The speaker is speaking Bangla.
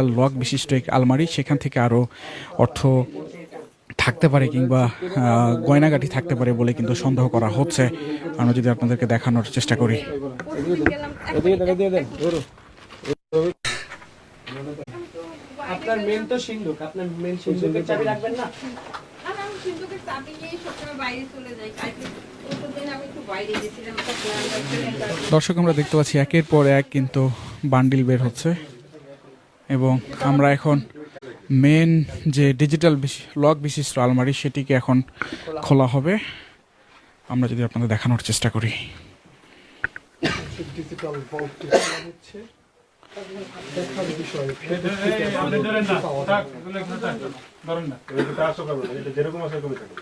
লক বিশিষ্ট এক আলমারি, সেখান থেকে আরও অর্থ থাকতে পারে কিংবা গয়নাগাটি থাকতে পারে বলে কিন্তু সন্দেহ করা হচ্ছে। আমরা যদি আপনাদেরকে দেখানোর চেষ্টা করি। আপনার মেন তো সিন্ধুক, আপনার মেন সিন্ধুকের চাবি রাখবেন না? দর্শক, আমরা দেখতে পাচ্ছি একের পর এক কিন্তু বান্ডিল বের হচ্ছে এবং আমরা এখন মেন যে ডিজিটাল লক বিশিষ্ট আলমারি সেটিকে এখন খোলা হবে। আমরা যদি আপনাদের দেখানোর চেষ্টা করি। ডিজিটাল ভল্টটি হচ্ছে দেখার বিষয়। আপনি ধরেন না, থাক, এগুলো এখানে থাক, ধরেন না, এটা যেরকম আছে এরকমই থাকবে।